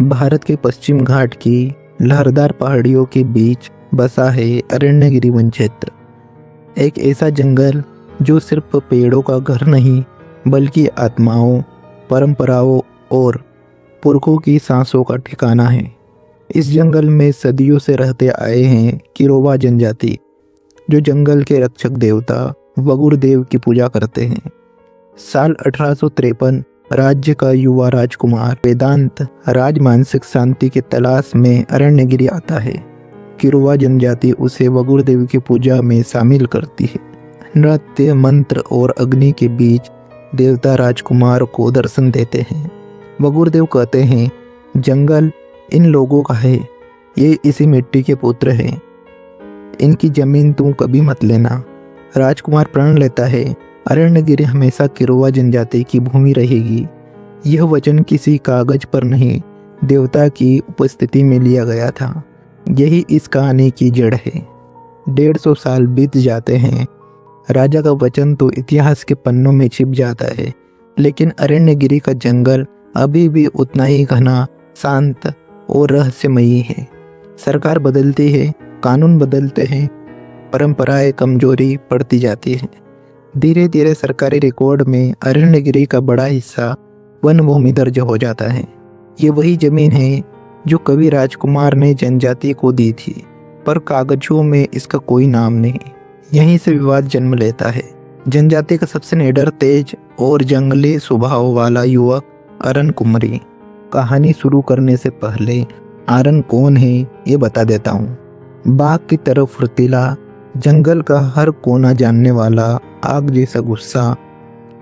भारत के पश्चिम घाट की लहरदार पहाड़ियों के बीच बसा है अरण्यगिरी वन क्षेत्र। एक ऐसा जंगल जो सिर्फ पेड़ों का घर नहीं बल्कि आत्माओं, परंपराओं और पुरखों की सांसों का ठिकाना है। इस जंगल में सदियों से रहते आए हैं किरोवा जनजाति, जो जंगल के रक्षक देवता वगुर देव की पूजा करते हैं। साल 1853 राज्य का युवा राजकुमार वेदांत राज मानसिक शांति की तलाश में अरण्यगिरी आता है। किरोवा जनजाति उसे वगुर देव की पूजा में शामिल करती है। नृत्य, मंत्र और अग्नि के बीच देवता राजकुमार को दर्शन देते हैं। वगुर देव कहते हैं, जंगल इन लोगों का है, ये इसी मिट्टी के पुत्र हैं, इनकी जमीन तुम कभी मत लेना। राजकुमार प्रण लेता है, अरण्यगिरी हमेशा किरोवा जनजाति की भूमि रहेगी। यह वचन किसी कागज पर नहीं, देवता की उपस्थिति में लिया गया था। यही इस कहानी की जड़ है। 150 साल बीत जाते हैं। राजा का वचन तो इतिहास के पन्नों में छिप जाता है, लेकिन अरण्यगिरी का जंगल अभी भी उतना ही घना, शांत और रहस्यमयी है। सरकार बदलती है, कानून बदलते हैं, परंपराएं कमजोरी पड़ती जाती है। धीरे धीरे सरकारी रिकॉर्ड में अरण्यगिरी का बड़ा हिस्सा वन भूमि दर्ज हो जाता है। ये वही जमीन है जो कभी राजकुमार ने जनजाति को दी थी, पर कागजों में इसका कोई नाम नहीं। यहीं से विवाद जन्म लेता है। जनजाति का सबसे निडर, तेज और जंगली स्वभाव वाला युवक अरन कुमरी। कहानी शुरू करने से पहले आरन कौन है ये बता देता हूँ। बाघ की तरह फुर्तीला, जंगल का हर कोना जानने वाला, आग जैसा गुस्सा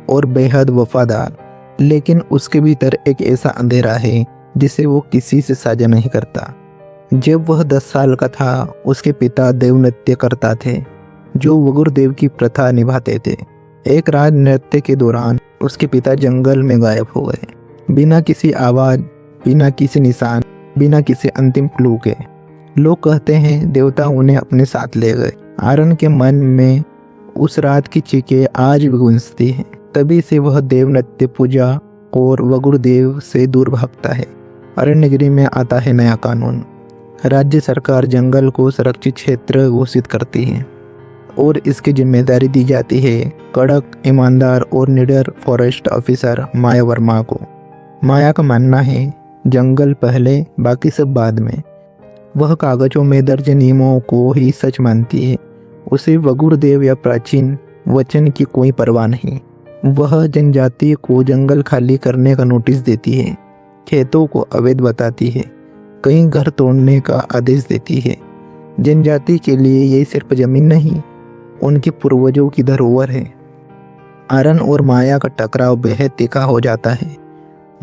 और बेहद वफादार, लेकिन उसके भीतर एक ऐसा अंधेरा है जिसे वो किसी से साझा नहीं करता। जब वह 10 साल का था, उसके पिता देव नृत्य करता थे, जो वगुर देव की प्रथा निभाते थे। एक रात नृत्य के दौरान उसके पिता जंगल में गायब हो गए, बिना किसी आवाज, बिना किसी निशान, बिना किसी अंतिम क्लू के। लोग कहते हैं देवता उन्हें अपने साथ ले गए। आरन के मन में उस रात की चीखें आज भी गूंजती हैं। तभी से वह देव नृत्य पूजा और वगुर देव से दूर भागता है। अरण्यगिरी में आता है नया कानून। राज्य सरकार जंगल को सुरक्षित क्षेत्र घोषित करती है और इसकी जिम्मेदारी दी जाती है कड़क, ईमानदार और निडर फॉरेस्ट ऑफिसर माया वर्मा को। माया का मानना है जंगल पहले, बाकी सब बाद में। वह कागजों में दर्ज नियमों को ही सच मानती है। उसे वगुर देव या प्राचीन वचन की कोई परवाह नहीं। वह जनजाति को जंगल खाली करने का नोटिस देती है, खेतों को अवैध बताती है, कहीं घर तोड़ने का आदेश देती है। जनजाति के लिए ये सिर्फ जमीन नहीं, उनके पूर्वजों की धरोहर है। आरन और माया का टकराव बेहद तीखा हो जाता है।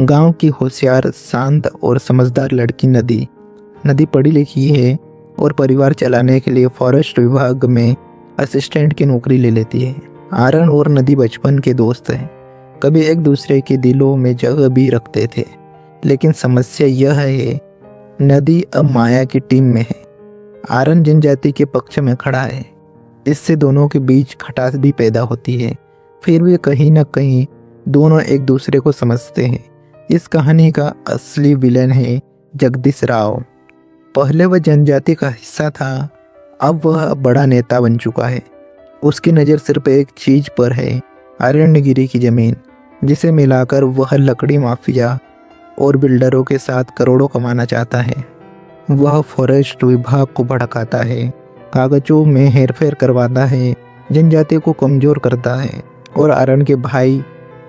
गांव की होशियार, शांत और समझदार लड़की नदी पढ़ी लिखी है और परिवार चलाने के लिए फॉरेस्ट विभाग में असिस्टेंट की नौकरी ले लेती है। आरन और नदी बचपन के दोस्त हैं, कभी एक दूसरे के दिलों में जगह भी रखते थे। लेकिन समस्या यह है, नदी अब माया की टीम में है। आरन जनजाति के पक्ष में खड़ा है। इससे दोनों के बीच खटास भी पैदा होती है। फिर भी कहीं ना कहीं दोनों एक दूसरे को समझते हैं। इस कहानी का असली विलेन है जगदीश राव। पहले वह जनजाति का हिस्सा था, अब वह बड़ा नेता बन चुका है। उसकी नज़र सिर्फ एक चीज पर है, अरण्यगिरी की जमीन, जिसे मिलाकर वह लकड़ी माफिया और बिल्डरों के साथ करोड़ों कमाना चाहता है। वह फॉरेस्ट विभाग को भड़काता है, कागजों में हेरफेर करवाता है, जनजाति को कमजोर करता है और आरन के भाई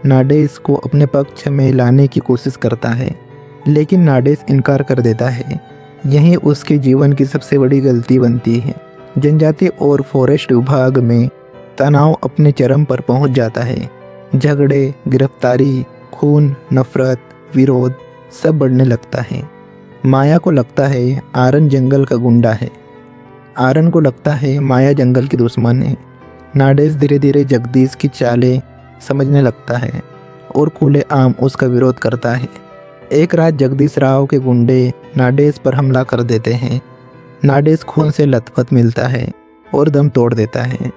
नाडेस को अपने पक्ष में लाने की कोशिश करता है। लेकिन नाडेस इनकार कर देता है। यही उसके जीवन की सबसे बड़ी गलती बनती है। जनजाति और फॉरेस्ट विभाग में तनाव अपने चरम पर पहुंच जाता है। झगड़े, गिरफ्तारी, खून, नफरत, विरोध सब बढ़ने लगता है। माया को लगता है आरन जंगल का गुंडा है। आरन को लगता है माया जंगल की दुश्मन है। नाडेस धीरे धीरे जगदीश की चालें समझने लगता है और खुलेआम उसका विरोध करता है। एक रात जगदीश राव के गुंडे नाडेस पर हमला कर देते हैं। नाडेस खून से लथपथ मिलता है और दम तोड़ देता है।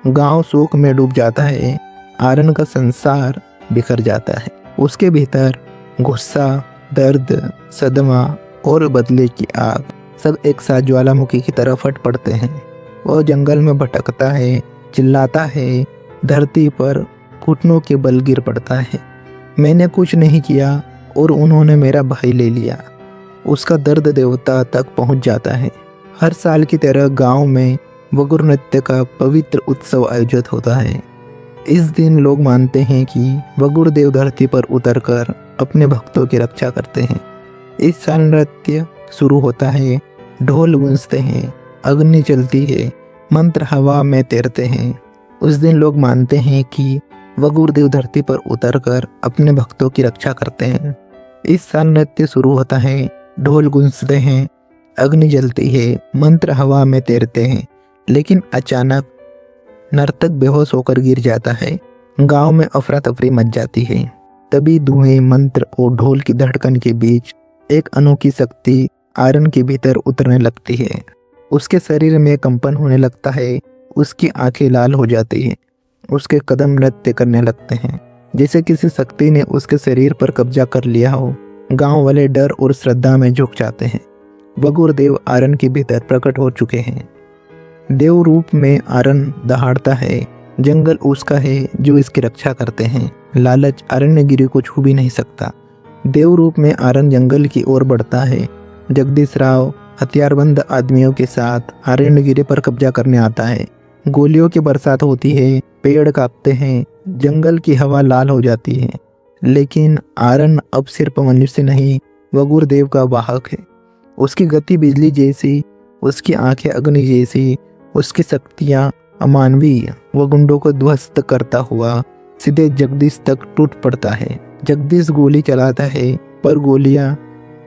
गांव शोक में डूब जाता है। आरन का संसार बिखर जाता है। उसके भीतर गुस्सा, दर्द, सदमा और बदले की आग सब एक साथ ज्वालामुखी की तरह फट पड़ते हैं। वो जंगल में भटकता है, चिल्लाता है, धरती पर घुटनों के बल गिर पड़ता है। मैंने कुछ नहीं किया और उन्होंने मेरा भाई ले लिया। उसका दर्द देवता तक पहुंच जाता है। हर साल की तरह गांव में वगुर नृत्य का पवित्र उत्सव आयोजित होता है। इस दिन लोग मानते हैं कि वगुर देव धरती पर उतरकर अपने भक्तों की रक्षा करते हैं। इस साल नृत्य शुरू होता है, ढोल गूंजते हैं, अग्नि जलती है, मंत्र हवा में तैरते हैं। उस दिन लोग मानते हैं कि वगुर देव धरती पर उतरकर अपने भक्तों की रक्षा करते हैं। इस साल नृत्य शुरू होता है, ढोल गूंजते हैं, अग्नि जलती है, मंत्र हवा में तैरते हैं। लेकिन अचानक नर्तक बेहोश होकर गिर जाता है। गांव में अफरा तफरी मच जाती है। तभी धुएं, मंत्र और ढोल की धड़कन के बीच एक अनोखी शक्ति आर्यन के भीतर उतरने लगती है। उसके शरीर में कंपन होने लगता है, उसकी आंखें लाल हो जाती हैं, उसके कदम नृत्य करने लगते हैं जैसे किसी शक्ति ने उसके शरीर पर कब्जा कर लिया हो। गांव वाले डर और श्रद्धा में झुक जाते हैं। वगुर देव आर्यन के भीतर प्रकट हो चुके हैं। देव रूप में आर्यन दहाड़ता है। जंगल उसका है जो इसकी रक्षा करते हैं। लालच अरण्यगिरी को छू भी नहीं सकता। देव रूप में आर्यन जंगल की ओर बढ़ता है। जगदीश राव हथियारबंद आदमियों के साथ अरण्यगिरी पर कब्जा करने आता है। गोलियों की बरसात होती है, पेड़ कांपते हैं, जंगल की हवा लाल हो जाती है। लेकिन आर्यन अब सिर्फ मनुष्य नहीं, वगुर देव का वाहक है। उसकी गति बिजली जैसी, उसकी आंखें अग्नि जैसी, उसकी शक्तियाँ अमानवीय। वह गुंडों को ध्वस्त करता हुआ सीधे जगदीश तक टूट पड़ता है। जगदीश गोली चलाता है पर गोलियां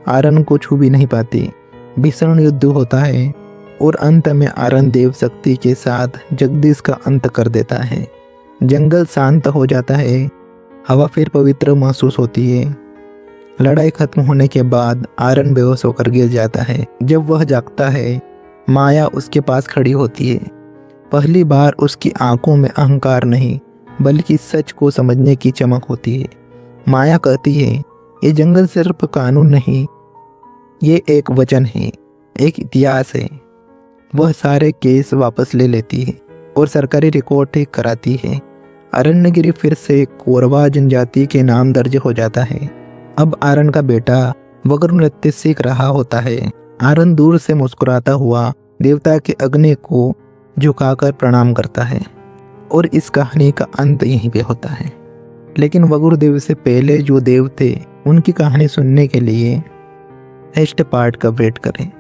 आर्यन को छू भी नहीं पाती। भीषण युद्ध होता है और अंत में आर्यन देव शक्ति के साथ जगदीश का अंत कर देता है। जंगल शांत हो जाता है, हवा फिर पवित्र महसूस होती है। लड़ाई खत्म होने के बाद आर्यन बेहोश होकर गिर जाता है। जब वह जागता है, माया उसके पास खड़ी होती है। पहली बार उसकी आंखों में अहंकार नहीं बल्कि सच को समझने की चमक होती है। माया कहती है, ये जंगल सिर्फ कानून नहीं, ये एक वचन है, एक इतिहास है। वह सारे केस वापस ले लेती है और सरकारी रिकॉर्ड ठीक कराती है। अरण्यगिरी फिर से कोरवा जनजाति के नाम दर्ज हो जाता है। अब आर्यन का बेटा वगुर नृत्य सीख रहा होता है। आर्यन दूर से मुस्कुराता हुआ देवता के अग्नि को झुकाकर प्रणाम करता है और इस कहानी का अंत यहीं पे होता है। लेकिन वगुर देव से पहले जो देव थे उनकी कहानी सुनने के लिए नेक्स्ट पार्ट का वेट करें।